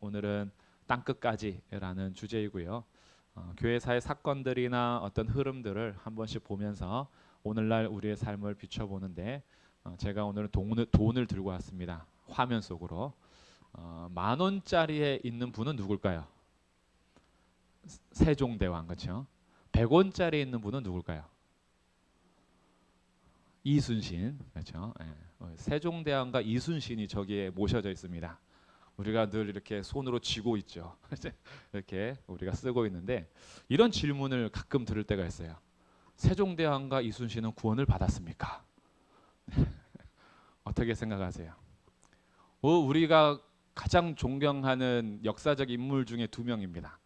오늘은 땅끝까지라는 주제이고요. 교회사의 사건들이나 어떤 흐름들을 한 번씩 보면서 오늘날 우리의 삶을 비춰보는데 제가 오늘은 돈을 들고 왔습니다. 화면 속으로. 10,000원짜리에 있는 분은 누굴까요? 세종대왕, 그렇죠? 100원짜리에 있는 분은 누굴까요? 이순신, 그렇죠? 예. 세종대왕과 이순신이 저기에 모셔져 있습니다. 우리가 늘 이렇게 손으로 쥐고 있죠. 이렇게 우리가 쓰고 있는데 이런 질문을 가끔 들을 때가 있어요. 세종대왕과 이순신은 구원을 받았습니까? 어떻게 생각하세요? 우리가 가장 존경하는 역사적 인물 중에 두 명입니다.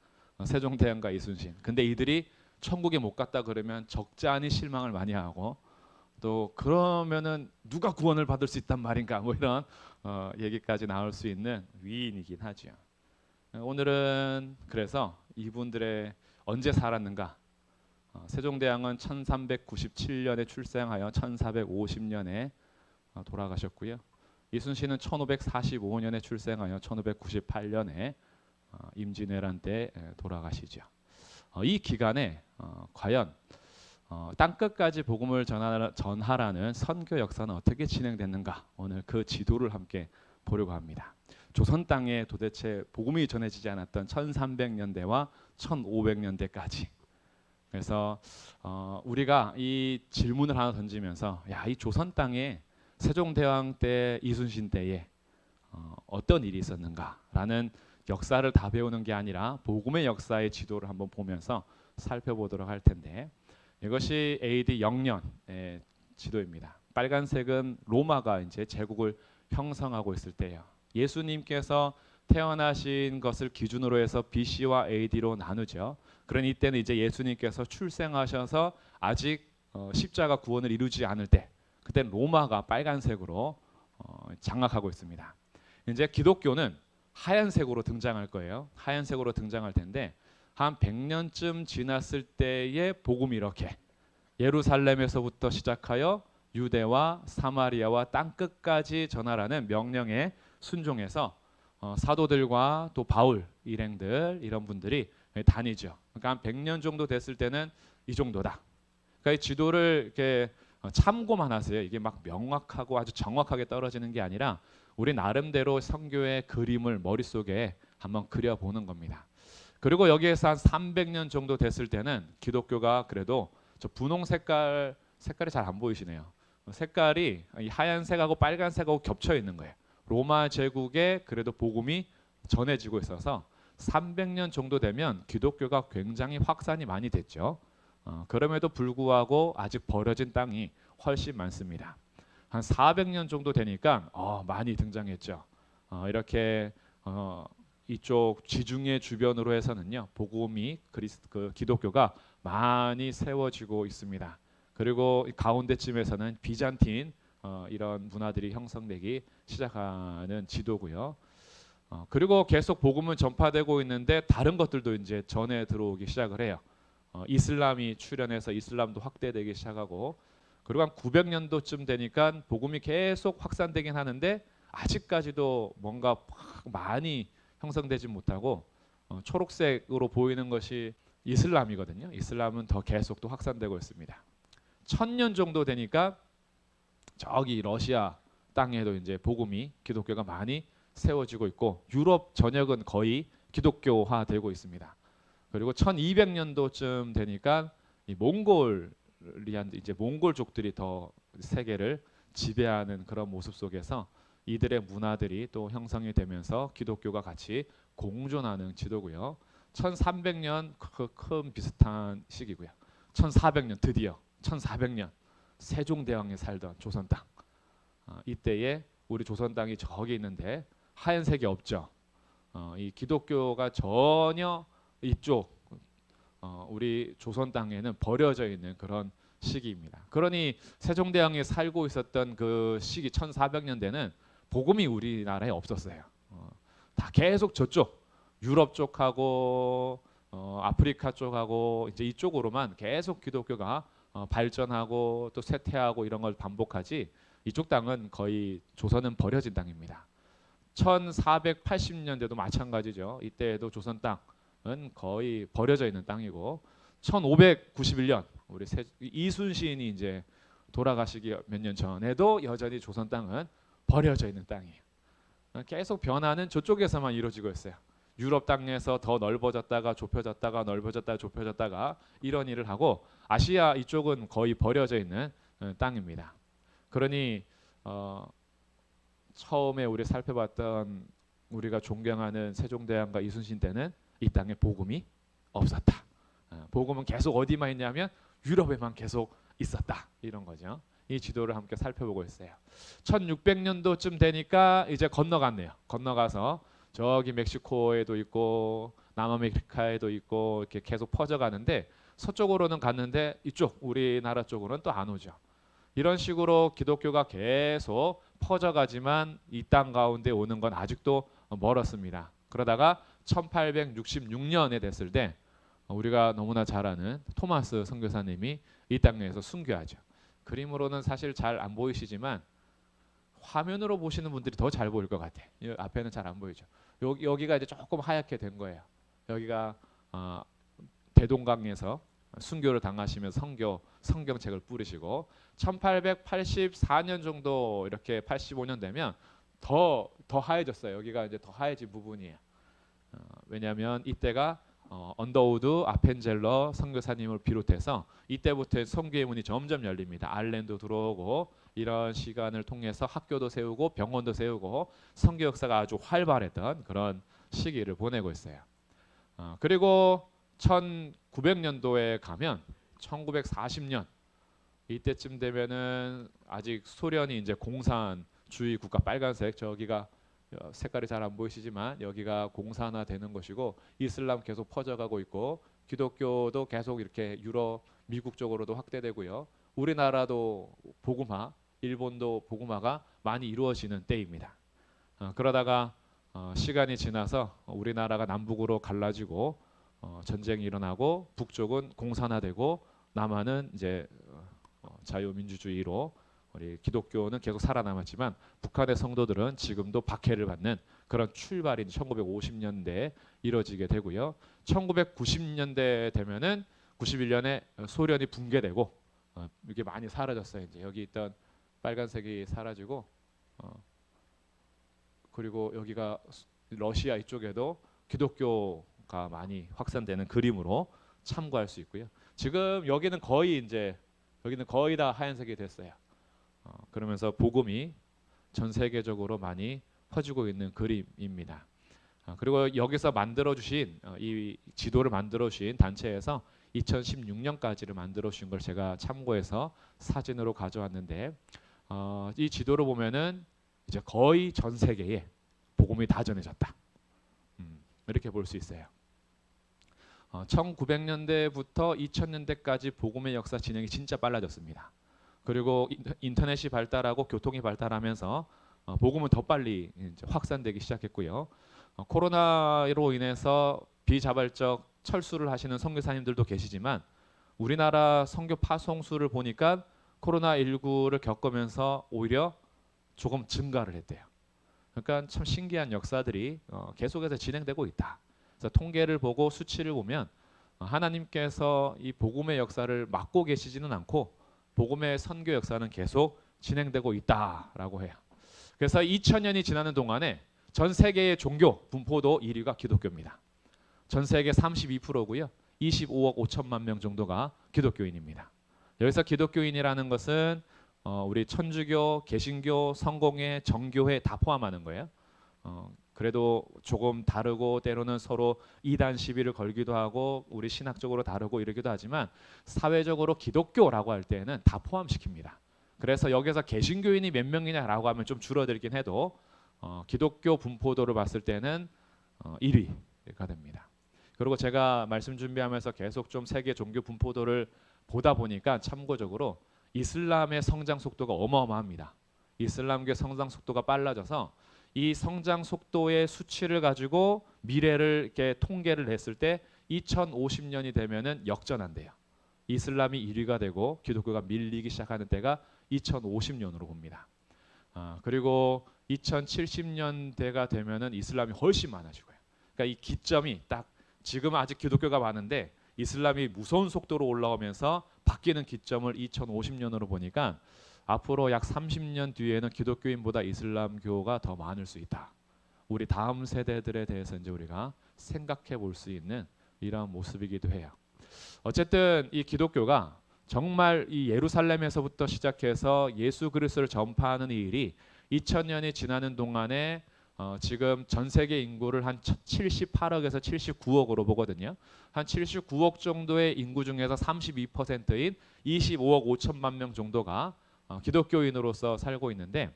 세종대왕과 이순신. 근데 이들이 천국에 못 갔다 그러면 적지 않은 실망을 많이 하고 또 그러면은 누가 구원을 받을 수 있단 말인가 뭐 이런 얘기까지 나올 수 있는 위인이긴 하죠. 오늘은 그래서 이분들의 언제 살았는가? 세종대왕은 1397년에 출생하여 1450년에 돌아가셨고요. 이순신은 1545년에 출생하여 1598년에 임진왜란 때 돌아가시죠. 이 기간에 과연 땅끝까지 복음을 전하라는 선교 역사는 어떻게 진행됐는가? 오늘 그 지도를 함께 보려고 합니다. 조선 땅에 도대체 복음이 전해지지 않았던 1300년대와 1500년대까지. 그래서 우리가 이 질문을 하나 던지면서 이 조선 땅에 세종대왕 때, 이순신 때에 어떤 일이 있었는가라는 역사를 다 배우는 게 아니라 복음의 역사의 지도를 한번 보면서 살펴보도록 할 텐데 이것이 AD 0년의 지도입니다. 빨간색은 로마가 이제 제국을 형성하고 있을 때예요. 예수님께서 태어나신 것을 기준으로 해서 BC와 AD로 나누죠. 그런 이때는 이제 예수님께서 출생하셔서 아직 십자가 구원을 이루지 않을 때, 그때 로마가 빨간색으로 장악하고 있습니다. 이제 기독교는 하얀색으로 등장할 거예요. 하얀색으로 등장할 텐데 한 100년쯤 지났을 때의 복음이 이렇게 예루살렘에서부터 시작하여 유대와 사마리아와 땅끝까지 전하라는 명령에 순종해서 사도들과 또 바울 일행들 이런 분들이 다니죠. 그러니까 한 100년 정도 됐을 때는 이 정도다. 그러니까 이 지도를 이렇게 참고만 하세요. 이게 막 명확하고 아주 정확하게 떨어지는 게 아니라 우리 나름대로 선교의 그림을 머릿속에 한번 그려보는 겁니다. 그리고 여기에서 한 300년 정도 됐을 때는 기독교가 그래도 저 분홍 색깔이 잘 안 보이시네요. 색깔이 이 하얀색하고 빨간색하고 겹쳐 있는 거예요. 로마 제국에 그래도 복음이 전해지고 있어서 300년 정도 되면 기독교가 굉장히 확산이 많이 됐죠. 그럼에도 불구하고 아직 버려진 땅이 훨씬 많습니다. 한 400년 정도 되니까 많이 등장했죠. 이렇게 이쪽 지중해 주변으로 해서는요 복음이 기독교가 많이 세워지고 있습니다. 그리고 가운데쯤에서는 비잔틴 이런 문화들이 형성되기 시작하는 지도고요. 그리고 계속 복음은 전파되고 있는데 다른 것들도 이제 전해 들어오기 시작을 해요. 이슬람이 출현해서 이슬람도 확대되기 시작하고 그리고 한 900년도쯤 되니까 복음이 계속 확산되긴 하는데 아직까지도 뭔가 많이 형성되지 못하고 초록색으로 보이는 것이 이슬람이거든요. 이슬람은 더 계속 또 확산되고 있습니다. 1000년 정도 되니까 저기 러시아 땅에도 이제 복음이 기독교가 많이 세워지고 있고 유럽 전역은 거의 기독교화되고 있습니다. 그리고 1200년도쯤 되니까 이 몽골족들이 더 세계를 지배하는 그런 모습 속에서 이들의 문화들이 또 형성이 되면서 기독교가 같이 공존하는 지도고요. 1300년 큰 비슷한 시기고요. 1400년 드디어 1400년 세종대왕이 살던 조선 땅. 이때에 우리 조선 땅이 저기 있는데 하얀색이 없죠. 이 기독교가 전혀 이쪽 우리 조선 땅에는 버려져 있는 그런 시기입니다. 그러니 세종대왕이 살고 있었던 그 시기 1400년대는 복음이 우리나라에 없었어요. 다 계속 저쪽 유럽 쪽하고 아프리카 쪽하고 이제 이쪽으로만 계속 기독교가 발전하고 또 쇠퇴하고 이런 걸 반복하지 이쪽 땅은 거의 조선은 버려진 땅입니다. 1480년대도 마찬가지죠. 이때에도 조선 땅은 거의 버려져 있는 땅이고 1591년 우리 이순신이 이제 돌아가시기 몇 년 전에도 여전히 조선 땅은 버려져 있는 땅이에요. 계속 변화는 저쪽에서만 이루어지고 있어요. 유럽 땅에서 더 넓어졌다가 좁혀졌다가 넓어졌다가 좁혀졌다가 이런 일을 하고 아시아 이쪽은 거의 버려져 있는 땅입니다. 그러니 처음에 우리 살펴봤던 우리가 존경하는 세종대왕과 이순신 때는 이 땅에 복음이 없었다. 복음은 계속 어디만 있냐면 유럽에만 계속 있었다. 이런 거죠. 이 지도를 함께 살펴보고 있어요. 1600년도쯤 되니까 이제 건너갔네요. 건너가서 저기 멕시코에도 있고 남아메리카에도 있고 이렇게 계속 퍼져가는데 서쪽으로는 갔는데 이쪽 우리나라 쪽으로는 또 안 오죠. 이런 식으로 기독교가 계속 퍼져가지만 이 땅 가운데 오는 건 아직도 멀었습니다. 그러다가 1866년에 됐을 때 우리가 너무나 잘 아는 토마스 선교사님이 이 땅에서 순교하죠. 그림으로는 사실 잘 안 보이시지만 화면으로 보시는 분들이 더 잘 보일 것 같아. 앞에는 잘 안 보이죠. 여기가 이제 조금 하얗게 된 거예요. 여기가 대동강에서 순교를 당하시면서 성경책을 뿌리시고 1884년 정도 이렇게 85년 되면 더 하얘졌어요. 여기가 이제 더 하얘진 부분이에요. 왜냐하면 이때가 언더우드 아펜젤러 선교사님을 비롯해서 이때부터 선교의 문이 점점 열립니다. 알렌도 들어오고 이런 시간을 통해서 학교도 세우고 병원도 세우고 선교 역사가 아주 활발했던 그런 시기를 보내고 있어요. 그리고 1900년도에 가면 1940년 이때쯤 되면은 아직 소련이 이제 공산주의 국가 빨간색 저기가 색깔이 잘 안 보이시지만 여기가 공산화되는 것이고 이슬람 계속 퍼져가고 있고 기독교도 계속 이렇게 유럽 미국 쪽으로도 확대되고요. 우리나라도 복음화, 일본도 복음화가 많이 이루어지는 때입니다. 그러다가 시간이 지나서 우리나라가 남북으로 갈라지고 전쟁이 일어나고 북쪽은 공산화되고 남한은 이제 자유민주주의로 우리 기독교는 계속 살아남았지만 북한의 성도들은 지금도 박해를 받는 그런 출발이 1950년대에 이뤄지게 되고요. 1990년대 되면은 91년에 소련이 붕괴되고 이게 많이 사라졌어요. 이제 여기 있던 빨간색이 사라지고 그리고 여기가 러시아 이쪽에도 기독교가 많이 확산되는 그림으로 참고할 수 있고요. 지금 여기는 거의 다 하얀색이 됐어요. 그러면서 복음이 전 세계적으로 많이 퍼지고 있는 그림입니다. 그리고 여기서 만들어주신 이 지도를 만들어주신 단체에서 2016년까지를 만들어주신 걸 제가 참고해서 사진으로 가져왔는데 이 지도를 보면은 이제 거의 전 세계에 복음이 다 전해졌다. 이렇게 볼 수 있어요. 1900년대부터 2000년대까지 복음의 역사 진행이 진짜 빨라졌습니다. 그리고 인터넷이 발달하고 교통이 발달하면서 복음은 더 빨리 이제 확산되기 시작했고요. 코로나로 인해서 비자발적 철수를 하시는 선교사님들도 계시지만 우리나라 선교 파송수를 보니까 코로나19를 겪으면서 오히려 조금 증가를 했대요. 그러니까 참 신기한 역사들이 계속해서 진행되고 있다. 그래서 통계를 보고 수치를 보면 하나님께서 이 복음의 역사를 막고 계시지는 않고 복음의 선교 역사는 계속 진행되고 있다라고 해요. 그래서 2000년이 지나는 동안에 전 세계의 종교 분포도 1위가 기독교입니다. 전 세계 32%고요. 25억 5천만 명 정도가 기독교인입니다. 여기서 기독교인이라는 것은 우리 천주교, 개신교, 성공회, 정교회 다 포함하는 거예요. 그래도 조금 다르고 때로는 서로 이단 시비를 걸기도 하고 우리 신학적으로 다르고 이러기도 하지만 사회적으로 기독교라고 할 때는 다 포함시킵니다. 그래서 여기서 개신교인이 몇 명이냐라고 하면 좀 줄어들긴 해도 기독교 분포도를 봤을 때는 1위가 됩니다. 그리고 제가 말씀 준비하면서 계속 좀 세계 종교 분포도를 보다 보니까 참고적으로 이슬람의 성장 속도가 어마어마합니다. 이슬람계 성장 속도가 빨라져서 이 성장 속도의 수치를 가지고 미래를 이렇게 통계를 했을 때 2050년이 되면은 역전한대요. 이슬람이 1위가 되고 기독교가 밀리기 시작하는 때가 2050년으로 봅니다. 그리고 2070년대가 되면은 이슬람이 훨씬 많아지고요. 그러니까 이 기점이 딱 지금 아직 기독교가 많은데 이슬람이 무서운 속도로 올라오면서 바뀌는 기점을 2050년으로 보니까 앞으로 약 30년 뒤에는 기독교인보다 이슬람교가 더 많을 수 있다. 우리 다음 세대들에 대해서 이제 우리가 생각해 볼 수 있는 이러한 모습이기도 해요. 어쨌든 이 기독교가 정말 이 예루살렘에서부터 시작해서 예수 그리스도를 전파하는 이 일이 2000년이 지나는 동안에 지금 전 세계 인구를 한 78억에서 79억으로 보거든요. 한 79억 정도의 인구 중에서 32%인 25억 5천만 명 정도가 기독교인으로서 살고 있는데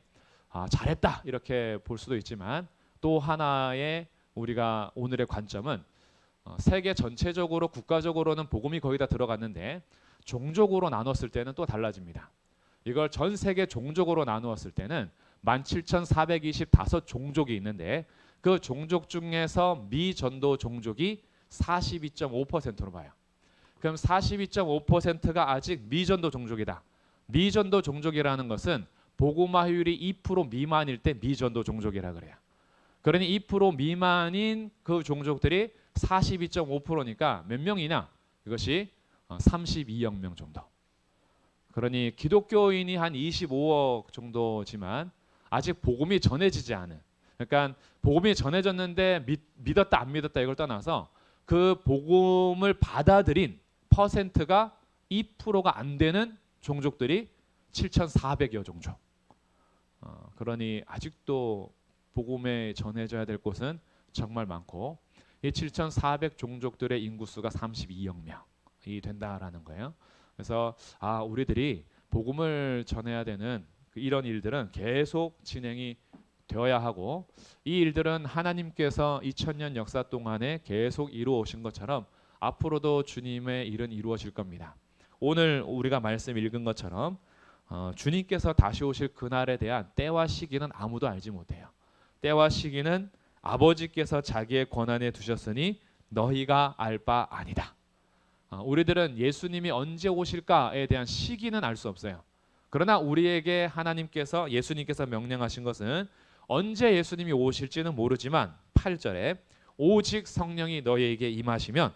잘했다 이렇게 볼 수도 있지만 또 하나의 우리가 오늘의 관점은 세계 전체적으로 국가적으로는 복음이 거의 다 들어갔는데 종족으로 나눴을 때는 또 달라집니다. 이걸 전 세계 종족으로 나누었을 때는 17,425종족이 있는데 그 종족 중에서 미전도 종족이 42.5%로 봐요. 그럼 42.5%가 아직 미전도 종족이다. 미전도 종족이라는 것은 복음화율이 2% 미만일 때 미전도 종족이라 그래요. 그러니 2% 미만인 그 종족들이 42.5%니까 몇 명이나? 이것이 32억 명 정도. 그러니 기독교인이 한 25억 정도지만 아직 복음이 전해지지 않은, 그러니까 복음이 전해졌는데 믿었다 안 믿었다 이걸 떠나서 그 복음을 받아들인 퍼센트가 2%가 안 되는 종족들이 7,400여 종족. 그러니 아직도 복음에 전해져야 될 곳은 정말 많고 이 7,400 종족들의 인구수가 32억 명이 된다라는 거예요. 그래서 우리들이 복음을 전해야 되는 이런 일들은 계속 진행이 되어야 하고 이 일들은 하나님께서 2000년 역사 동안에 계속 이루어 오신 것처럼 앞으로도 주님의 일은 이루어질 겁니다. 오늘 우리가 말씀 읽은 것처럼 주님께서 다시 오실 그날에 대한 때와 시기는 아무도 알지 못해요. 때와 시기는 아버지께서 자기의 권한에 두셨으니 너희가 알 바 아니다. 우리들은 예수님이 언제 오실까에 대한 시기는 알 수 없어요. 그러나 우리에게 하나님께서 예수님께서 명령하신 것은 언제 예수님이 오실지는 모르지만 8절에 오직 성령이 너희에게 임하시면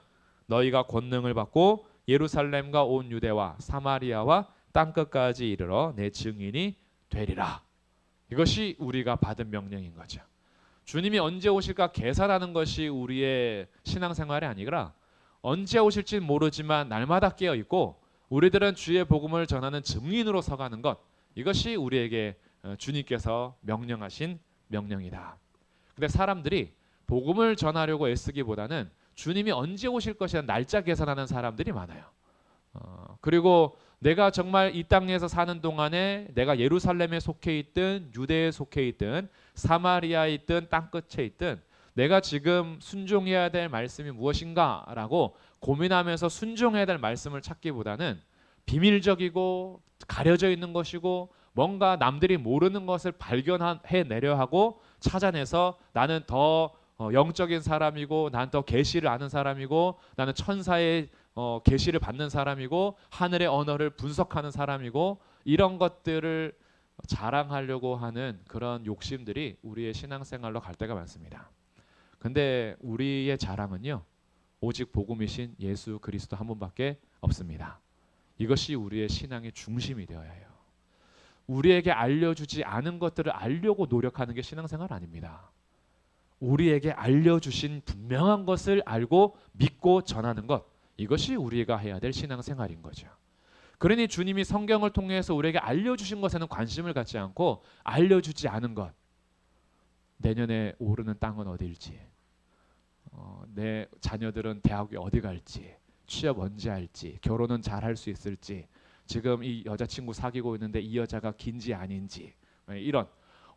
너희가 권능을 받고 예루살렘과 온 유대와 사마리아와 땅끝까지 이르러 내 증인이 되리라. 이것이 우리가 받은 명령인 거죠. 주님이 언제 오실까 계산하는 것이 우리의 신앙생활이 아니라 언제 오실지는 모르지만 날마다 깨어 있고 우리들은 주의 복음을 전하는 증인으로 서가는 것, 이것이 우리에게 주님께서 명령하신 명령이다. 근데 사람들이 복음을 전하려고 애쓰기보다는 주님이 언제 오실 것이라는 날짜 계산하는 사람들이 많아요. 그리고 내가 정말 이 땅에서 사는 동안에 내가 예루살렘에 속해 있든 유대에 속해 있든 사마리아에 있든 땅끝에 있든 내가 지금 순종해야 될 말씀이 무엇인가라고 고민하면서 순종해야 될 말씀을 찾기보다는 비밀적이고 가려져 있는 것이고 뭔가 남들이 모르는 것을 발견해내려 하고 찾아내서 나는 더 영적인 사람이고 난 더 계시를 아는 사람이고 나는 천사의 계시를 받는 사람이고 하늘의 언어를 분석하는 사람이고 이런 것들을 자랑하려고 하는 그런 욕심들이 우리의 신앙생활로 갈 때가 많습니다. 근데 우리의 자랑은요 오직 복음이신 예수 그리스도 한 분밖에 없습니다. 이것이 우리의 신앙의 중심이 되어야 해요. 우리에게 알려주지 않은 것들을 알려고 노력하는 게 신앙생활 아닙니다. 우리에게 알려주신 분명한 것을 알고 믿고 전하는 것, 이것이 우리가 해야 될 신앙생활인 거죠. 그러니 주님이 성경을 통해서 우리에게 알려주신 것에는 관심을 갖지 않고 알려주지 않은 것, 내년에 오르는 땅은 어디일지, 내 자녀들은 대학에 어디 갈지, 취업 언제 할지, 결혼은 잘 할 수 있을지, 지금 이 여자친구 사귀고 있는데 이 여자가 긴지 아닌지, 이런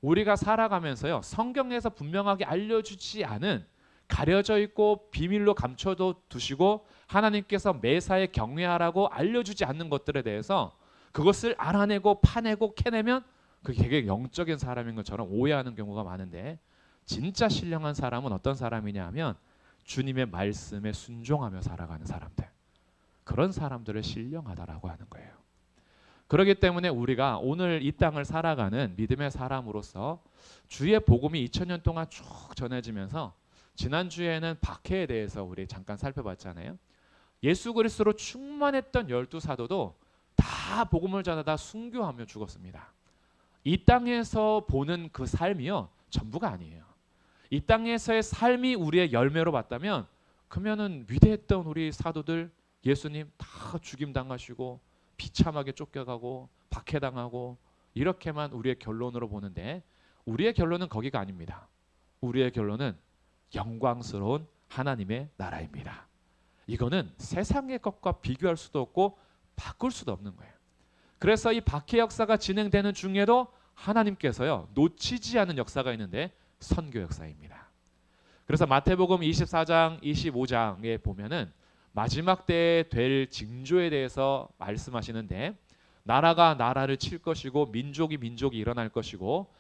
우리가 살아가면서요 성경에서 분명하게 알려주지 않은 가려져 있고 비밀로 감춰도 두시고 하나님께서 매사에 경외하라고 알려주지 않는 것들에 대해서 그것을 알아내고 파내고 캐내면 그게 되게 영적인 사람인 것처럼 오해하는 경우가 많은데 진짜 신령한 사람은 어떤 사람이냐 하면 주님의 말씀에 순종하며 살아가는 사람들, 그런 사람들을 신령하다라고 하는 거예요. 그렇기 때문에 우리가 오늘 이 땅을 살아가는 믿음의 사람으로서 주의 복음이 2000년 동안 쭉 전해지면서 지난주에는 박해에 대해서 우리 잠깐 살펴봤잖아요. 예수 그리스도로 충만했던 12사도도 다 복음을 전하다 순교하며 죽었습니다. 이 땅에서 보는 그 삶이요 전부가 아니에요. 이 땅에서의 삶이 우리의 열매로 봤다면 그러면은 위대했던 우리 사도들 예수님 다 죽임 당하시고 비참하게 쫓겨가고 박해당하고 이렇게만 우리의 결론으로 보는데 우리의 결론은 거기가 아닙니다. 우리의 결론은 영광스러운 하나님의 나라입니다. 이거는 세상의 것과 비교할 수도 없고 바꿀 수도 없는 거예요. 그래서 이 박해 역사가 진행되는 중에도 하나님께서요 놓치지 않은 역사가 있는데 선교 역사입니다. 그래서 마태복음 24장 25장에 보면은 마지막 때에 될 징조에 대해서 말씀하시는데 나라가 나라를 칠 것이고 민족이 민족이 일어날 것이고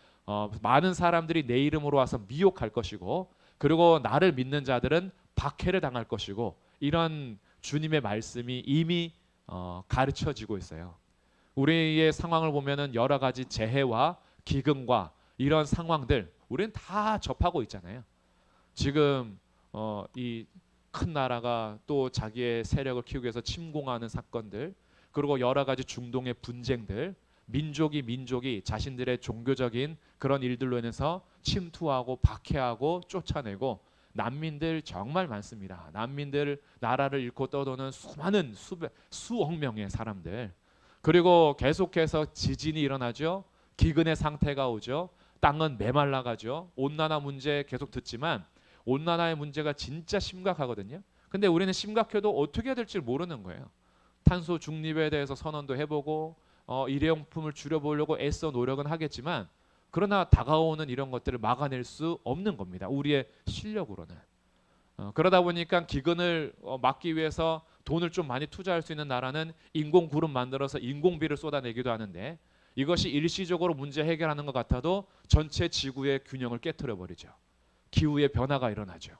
많은 사람들이 내 이름으로 와서 미혹할 것이고 그리고 나를 믿는 자들은 박해를 당할 것이고 이런 주님의 말씀이 이미 가르쳐지고 있어요. 우리의 상황을 보면은 여러 가지 재해와 기근과 이런 상황들 우리는 다 접하고 있잖아요. 지금 이 큰 나라가 또 자기의 세력을 키우기 위해서 침공하는 사건들 그리고 여러 가지 중동의 분쟁들 민족이 자신들의 종교적인 그런 일들로 인해서 침투하고 박해하고 쫓아내고 난민들 정말 많습니다. 난민들 나라를 잃고 떠도는 수많은 수억 명의 사람들 그리고 계속해서 지진이 일어나죠. 기근의 상태가 오죠. 땅은 메말라가죠. 온난화 문제 계속 듣지만 온난화의 문제가 진짜 심각하거든요. 근데 우리는 심각해도 어떻게 해야 될지 모르는 거예요. 탄소 중립에 대해서 선언도 해보고 일회용품을 줄여보려고 애써 노력은 하겠지만 그러나 다가오는 이런 것들을 막아낼 수 없는 겁니다. 우리의 실력으로는. 그러다 보니까 기근을 막기 위해서 돈을 좀 많이 투자할 수 있는 나라는 인공구름 만들어서 인공비를 쏟아내기도 하는데 이것이 일시적으로 문제 해결하는 것 같아도 전체 지구의 균형을 깨트려 버리죠. 기후의 변화가 일어나죠.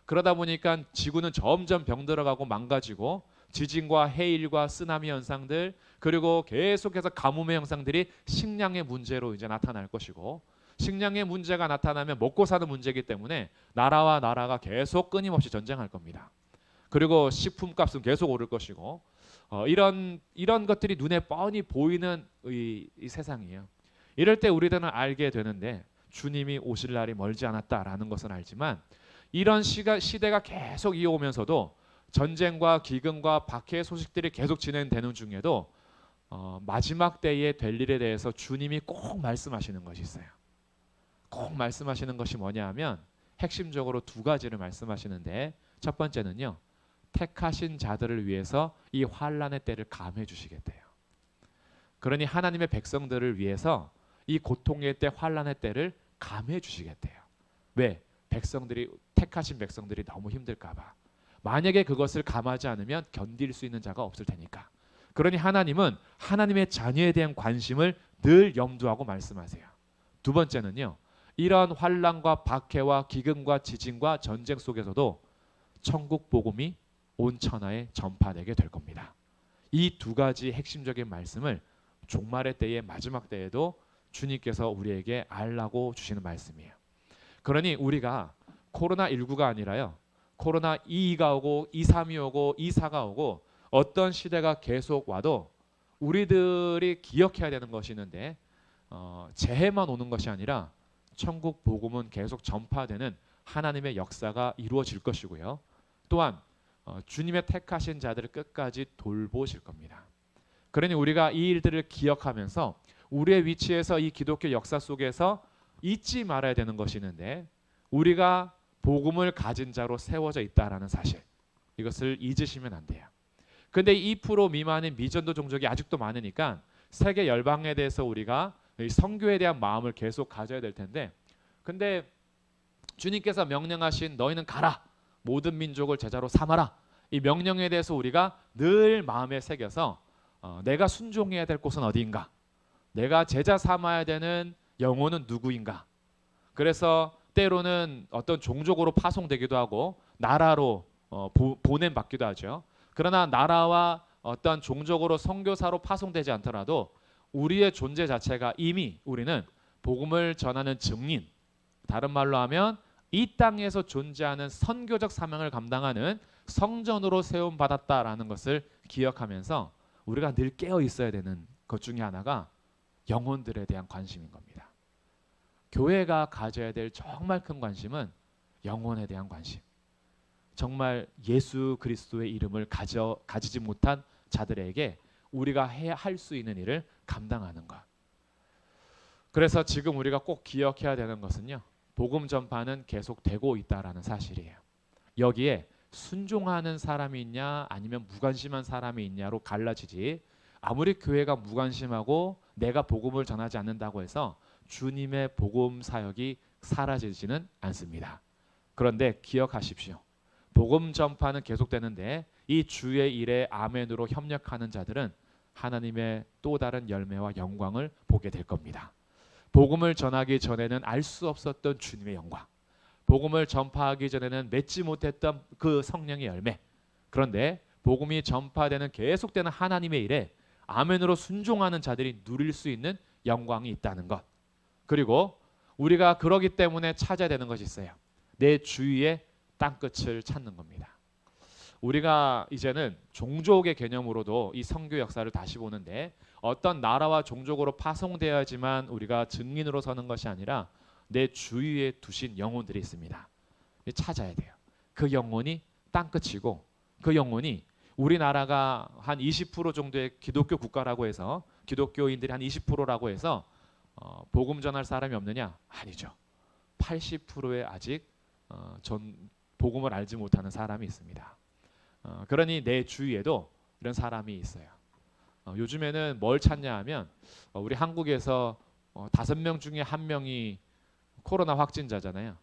그러다 보니까 지구는 점점 병들어가고 망가지고 지진과 해일과 쓰나미 현상들 그리고 계속해서 가뭄의 현상들이 식량의 문제로 이제 나타날 것이고 식량의 문제가 나타나면 먹고 사는 문제이기 때문에 나라와 나라가 계속 끊임없이 전쟁할 겁니다. 그리고 식품값은 계속 오를 것이고 이런 것들이 눈에 뻔히 보이는 이 세상이에요. 이럴 때 우리들은 알게 되는데 주님이 오실 날이 멀지 않았다라는 것은 알지만 이런 시대가 계속 이어오면서도 전쟁과 기근과 박해의 소식들이 계속 진행되는 중에도 마지막 때에 될 일에 대해서 주님이 꼭 말씀하시는 것이 있어요. 꼭 말씀하시는 것이 뭐냐 하면 핵심적으로 두 가지를 말씀하시는데 첫 번째는요. 택하신 자들을 위해서 이 환난의 때를 감해 주시겠대요. 그러니 하나님의 백성들을 위해서 이 고통의 때 환난의 때를 감해 주시겠대요. 왜? 택하신 백성들이 너무 힘들까 봐. 만약에 그것을 감하지 않으면 견딜 수 있는 자가 없을 테니까. 그러니 하나님은 하나님의 자녀에 대한 관심을 늘 염두하고 말씀하세요. 두 번째는요. 이런 환난과 박해와 기근과 지진과 전쟁 속에서도 천국 복음이 온 천하에 전파되게 될 겁니다. 이 두 가지 핵심적인 말씀을 종말의 때의 마지막 때에도 주님께서 우리에게 알라고 주시는 말씀이에요. 그러니 우리가 코로나19가 아니라요. 코로나22가 오고 23이 오고 24가 오고 어떤 시대가 계속 와도 우리들이 기억해야 되는 것이 있는데 재해만 오는 것이 아니라 천국 복음은 계속 전파되는 하나님의 역사가 이루어질 것이고요. 또한 주님의 택하신 자들을 끝까지 돌보실 겁니다. 그러니 우리가 이 일들을 기억하면서 우리의 위치에서 이 기독교 역사 속에서 잊지 말아야 되는 것이 있는데 우리가 복음을 가진 자로 세워져 있다라는 사실 이것을 잊으시면 안 돼요. 근데 2% 미만인 미전도 종족이 아직도 많으니까 세계 열방에 대해서 우리가 선교에 대한 마음을 계속 가져야 될 텐데 근데 주님께서 명령하신 너희는 가라 모든 민족을 제자로 삼아라 이 명령에 대해서 우리가 늘 마음에 새겨서 내가 순종해야 될 곳은 어디인가 내가 제자 삼아야 되는 영혼은 누구인가 그래서 때로는 어떤 종족으로 파송되기도 하고 나라로 보냄받기도 하죠. 그러나 나라와 어떤 종족으로 선교사로 파송되지 않더라도 우리의 존재 자체가 이미 우리는 복음을 전하는 증인, 다른 말로 하면 이 땅에서 존재하는 선교적 사명을 감당하는 성전으로 세움 받았다라는 것을 기억하면서 우리가 늘 깨어 있어야 되는 것 중에 하나가 영혼들에 대한 관심인 겁니다. 교회가 가져야 될 정말 큰 관심은 영혼에 대한 관심. 정말 예수 그리스도의 이름을 가지지 못한 자들에게 우리가 할 수 있는 일을 감당하는 것. 그래서 지금 우리가 꼭 기억해야 되는 것은요, 복음 전파는 계속되고 있다라는 사실이에요. 여기에 순종하는 사람이 있냐 아니면 무관심한 사람이 있냐로 갈라지지, 아무리 교회가 무관심하고 내가 복음을 전하지 않는다고 해서 주님의 복음 사역이 사라지지는 않습니다. 그런데 기억하십시오. 복음 전파는 계속되는데 이 주의 일에 아멘으로 협력하는 자들은 하나님의 또 다른 열매와 영광을 보게 될 겁니다. 복음을 전하기 전에는 알 수 없었던 주님의 영광, 복음을 전파하기 전에는 맺지 못했던 그 성령의 열매, 그런데 복음이 전파되는 계속되는 하나님의 일에 아멘으로 순종하는 자들이 누릴 수 있는 영광이 있다는 것. 그리고 우리가 그러기 때문에 찾아야 되는 것이 있어요. 내 주위의 땅끝을 찾는 겁니다. 우리가 이제는 종족의 개념으로도 이 선교 역사를 다시 보는데, 어떤 나라와 종족으로 파송되어야지만 우리가 증인으로 서는 것이 아니라 내 주위에 두신 영혼들이 있습니다. 찾아야 돼요. 그 영혼이 땅끝이고, 그 영혼이 우리나라가 한 20% 정도의 기독교 국가라고 해서, 기독교인들이 한 20%라고 해서 복음 전할 사람이 없느냐? 아니죠. 80%의 아직 복음을 알지 못하는 사람이 있습니다. 그러니 내 주위에도 이런 사람이 있어요. 요즘에는 뭘 찾냐 하면, 우리 한국에서 5명 중에 1명이 코로나 확진자잖아요.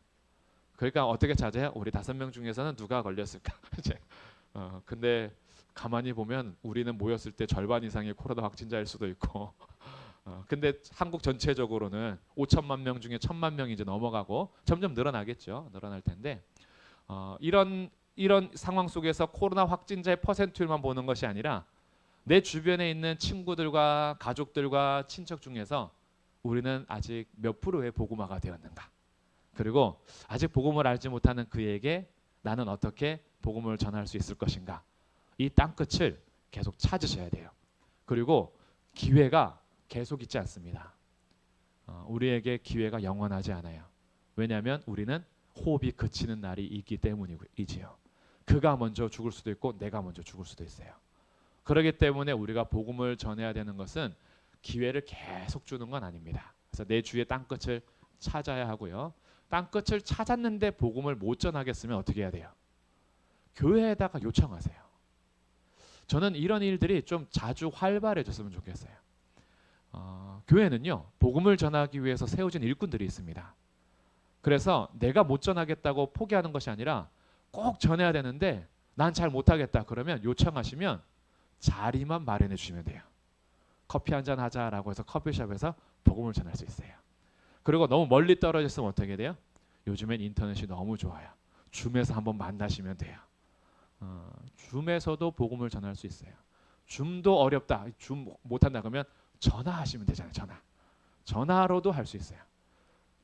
그러니까 어떻게 찾아요? 우리 5명 중에서는 누가 걸렸을까? 근데 가만히 보면 우리는 모였을 때 절반 이상이 코로나 확진자일 수도 있고, 근데 한국 전체적으로는 5천만 명 중에 1,000만 명이 이제 넘어가고 점점 늘어나겠죠. 늘어날 텐데, 이런 상황 속에서 코로나 확진자의 퍼센트율만 보는 것이 아니라 내 주변에 있는 친구들과 가족들과 친척 중에서 우리는 아직 몇 프로의 복음화가 되었는가, 그리고 아직 복음을 알지 못하는 그에게 나는 어떻게 복음을 전할 수 있을 것인가, 이 땅끝을 계속 찾으셔야 돼요. 그리고 기회가 계속 있지 않습니다. 우리에게 기회가 영원하지 않아요. 왜냐하면 우리는 호흡이 그치는 날이 있기 때문이지요. 그가 먼저 죽을 수도 있고 내가 먼저 죽을 수도 있어요. 그렇기 때문에 우리가 복음을 전해야 되는 것은 기회를 계속 주는 건 아닙니다. 그래서 내 주위의 땅끝을 찾아야 하고요. 땅끝을 찾았는데 복음을 못 전하겠으면 어떻게 해야 돼요? 교회에다가 요청하세요. 저는 이런 일들이 좀 자주 활발해졌으면 좋겠어요. 교회는요, 복음을 전하기 위해서 세워진 일꾼들이 있습니다. 그래서 내가 못 전하겠다고 포기하는 것이 아니라 꼭 전해야 되는데 난 잘 못하겠다 그러면 요청하시면 자리만 마련해 주시면 돼요. 커피 한잔 하자라고 해서 커피숍에서 복음을 전할 수 있어요. 그리고 너무 멀리 떨어졌으면 어떻게 돼요? 요즘엔 인터넷이 너무 좋아요. 줌에서 한번 만나시면 돼요. 줌에서도 복음을 전할 수 있어요. 줌도 어렵다, 줌 못한다 그러면 전화하시면 되잖아요. 전화로도 할 수 있어요.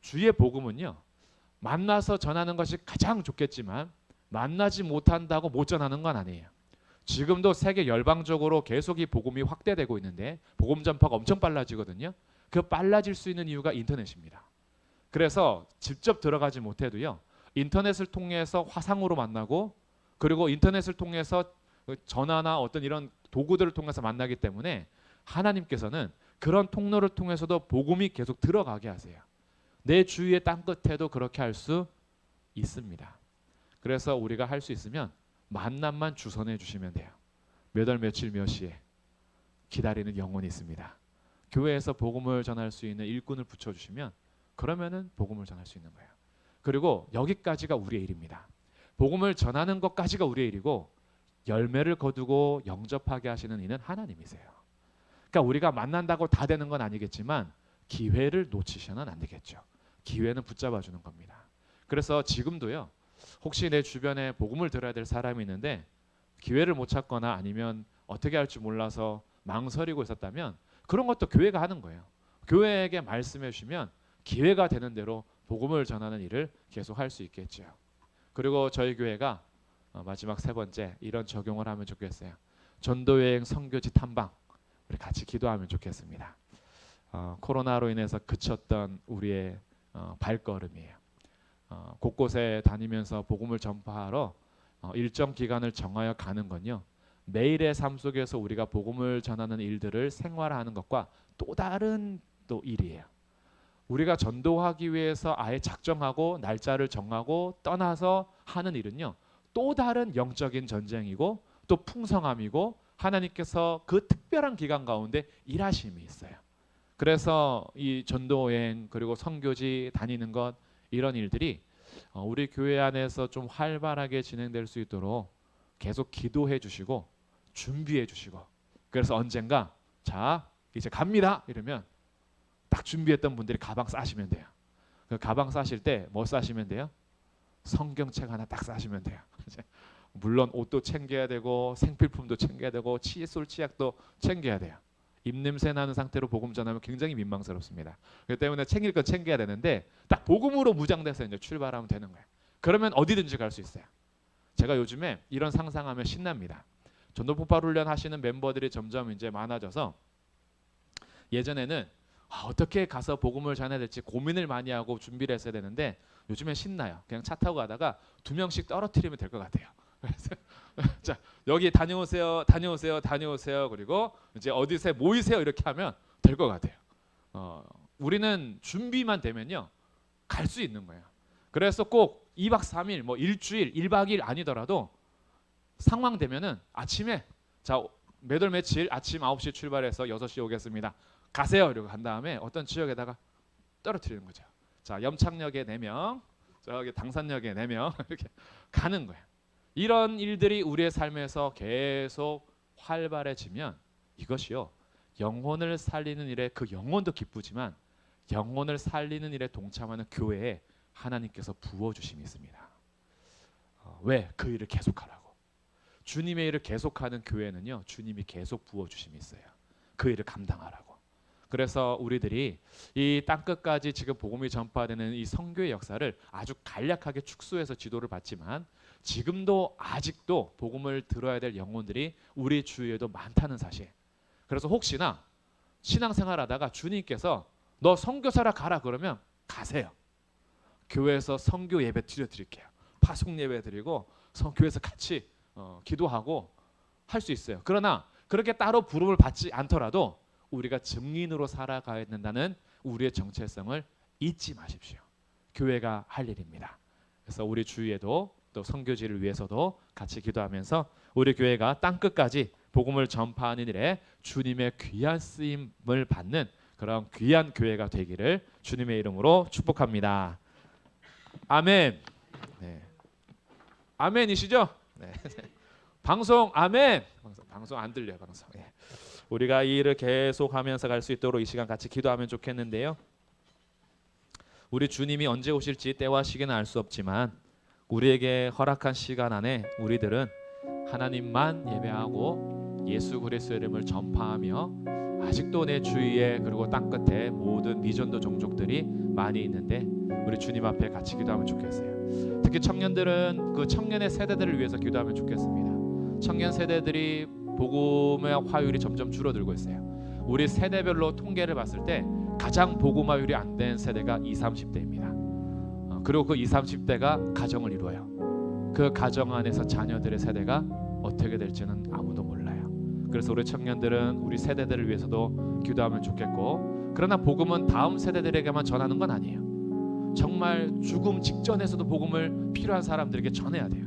주의 복음은요, 만나서 전하는 것이 가장 좋겠지만 만나지 못한다고 못 전하는 건 아니에요. 지금도 세계 열방적으로 계속 이 복음이 확대되고 있는데 복음 전파가 엄청 빨라지거든요. 그 빨라질 수 있는 이유가 인터넷입니다. 그래서 직접 들어가지 못해도요, 인터넷을 통해서 화상으로 만나고, 그리고 인터넷을 통해서 전화나 어떤 이런 도구들을 통해서 만나기 때문에 하나님께서는 그런 통로를 통해서도 복음이 계속 들어가게 하세요. 내 주위의 땅끝에도 그렇게 할 수 있습니다. 그래서 우리가 할 수 있으면 만남만 주선해 주시면 돼요. 몇 월 며칠 몇 시에 기다리는 영혼이 있습니다. 교회에서 복음을 전할 수 있는 일꾼을 붙여주시면 그러면은 복음을 전할 수 있는 거예요. 그리고 여기까지가 우리의 일입니다. 복음을 전하는 것까지가 우리의 일이고, 열매를 거두고 영접하게 하시는 이는 하나님이세요. 그러니까 우리가 만난다고 다 되는 건 아니겠지만 기회를 놓치셔는 안 되겠죠. 기회는 붙잡아 주는 겁니다. 그래서 지금도요, 혹시 내 주변에 복음을 들어야 될 사람이 있는데 기회를 못 찾거나 아니면 어떻게 할지 몰라서 망설이고 있었다면 그런 것도 교회가 하는 거예요. 교회에게 말씀해 주시면 기회가 되는 대로 복음을 전하는 일을 계속 할 수 있겠죠. 그리고 저희 교회가 마지막 세 번째 이런 적용을 하면 좋겠어요. 전도여행 선교지 탐방 우리 같이 기도하면 좋겠습니다. 코로나로 인해서 그쳤던 우리의 발걸음이에요. 곳곳에 다니면서 복음을 전파하러 일정 기간을 정하여 가는 건요. 매일의 삶 속에서 우리가 복음을 전하는 일들을 생활하는 것과 또 다른 또 일이에요. 우리가 전도하기 위해서 아예 작정하고 날짜를 정하고 떠나서 하는 일은요. 또 다른 영적인 전쟁이고 또 풍성함이고 하나님께서 그 특별한 기간 가운데 일하심이 있어요. 그래서 이 전도여행 그리고 선교지 다니는 것 이런 일들이 우리 교회 안에서 좀 활발하게 진행될 수 있도록 계속 기도해 주시고 준비해 주시고 그래서 언젠가 자 이제 갑니다 이러면 딱 준비했던 분들이 가방 싸시면 돼요. 그 가방 싸실 때 뭐 싸시면 돼요? 성경책 하나 딱 싸시면 돼요. 물론 옷도 챙겨야 되고 생필품도 챙겨야 되고 칫솔 치약도 챙겨야 돼요. 입냄새 나는 상태로 복음 전하면 굉장히 민망스럽습니다. 그렇기 때문에 챙길 건 챙겨야 되는데 딱 복음으로 무장돼서 이제 출발하면 되는 거예요. 그러면 어디든지 갈 수 있어요. 제가 요즘에 이런 상상하면 신납니다. 전도 폭발 훈련 하시는 멤버들이 점점 이제 많아져서 예전에는 어떻게 가서 복음을 전해야 될지 고민을 많이 하고 준비를 했어야 되는데 요즘엔 신나요. 그냥 차 타고 가다가 2명씩 떨어뜨리면 될 것 같아요. 그래서 자 여기 다녀오세요, 다녀오세요, 다녀오세요. 그리고 이제 어디서 모이세요 이렇게 하면 될 것 같아요. 우리는 준비만 되면요 갈 수 있는 거예요. 그래서 꼭 2박 3일, 뭐 일주일, 1박 2일 아니더라도 상황 되면은 아침에 자 몇월 며칠 아침 9시 출발해서 6시 오겠습니다. 가세요. 이러고 간 다음에 어떤 지역에다가 떨어뜨리는 거죠. 자 염창역에 4명, 저기 당산역에 4명 이렇게 가는 거예요. 이런 일들이 우리의 삶에서 계속 활발해지면 이것이요 영혼을 살리는 일에 그 영혼도 기쁘지만 영혼을 살리는 일에 동참하는 교회에 하나님께서 부어주심이 있습니다. 왜? 그 일을 계속하라고. 주님의 일을 계속하는 교회는요 주님이 계속 부어주심이 있어요. 그 일을 감당하라고. 그래서 우리들이 이 땅끝까지 지금 복음이 전파되는 이 선교의 역사를 아주 간략하게 축소해서 지도를 받지만 지금도 아직도 복음을 들어야 될 영혼들이 우리 주위에도 많다는 사실. 그래서 혹시나 신앙생활하다가 주님께서 너 선교사라 가라 그러면 가세요. 교회에서 선교 예배 드릴게요. 파송 예배 드리고 교회에서 같이 기도하고 할 수 있어요. 그러나 그렇게 따로 부름을 받지 않더라도 우리가 증인으로 살아가야 된다는 우리의 정체성을 잊지 마십시오. 교회가 할 일입니다. 그래서 우리 주위에도 또 선교지를 위해서도 같이 기도하면서 우리 교회가 땅끝까지 복음을 전파하는 일에 주님의 귀한 쓰임을 받는 그런 귀한 교회가 되기를 주님의 이름으로 축복합니다. 아멘. 네. 아멘이시죠? 네. 방송 아멘. 방송 안 들려요. 방송. 네. 우리가 이 일을 계속하면서 갈 수 있도록 이 시간 같이 기도하면 좋겠는데요. 우리 주님이 언제 오실지 때와 시기는 알 수 없지만 우리에게 허락한 시간 안에 우리들은 하나님만 예배하고 예수 그리스도의 이름을 전파하며 아직도 내 주위에 그리고 땅끝에 모든 미전도 종족들이 많이 있는데 우리 주님 앞에 같이 기도하면 좋겠어요. 특히 청년들은 그 청년의 세대들을 위해서 기도하면 좋겠습니다. 청년 세대들이 복음의 화율이 점점 줄어들고 있어요. 우리 세대별로 통계를 봤을 때 가장 복음 화율이 안 된 세대가 20, 30대입니다. 그리고 그 20, 30대가 가정을 이루어요. 그 가정 안에서 자녀들의 세대가 어떻게 될지는 아무도 몰라요. 그래서 우리 청년들은 우리 세대들을 위해서도 기도하면 좋겠고 그러나 복음은 다음 세대들에게만 전하는 건 아니에요. 정말 죽음 직전에서도 복음을 필요한 사람들에게 전해야 돼요.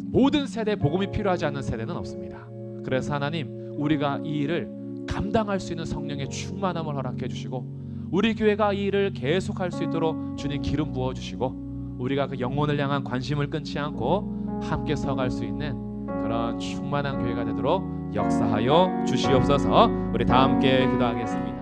모든 세대에 복음이 필요하지 않는 세대는 없습니다. 그래서 하나님 우리가 이 일을 감당할 수 있는 성령의 충만함을 허락해 주시고 우리 교회가 이 일을 계속할 수 있도록 주님 기름 부어주시고 우리가 그 영혼을 향한 관심을 끊지 않고 함께 서갈 수 있는 그런 충만한 교회가 되도록 역사하여 주시옵소서. 우리 다 함께 기도하겠습니다.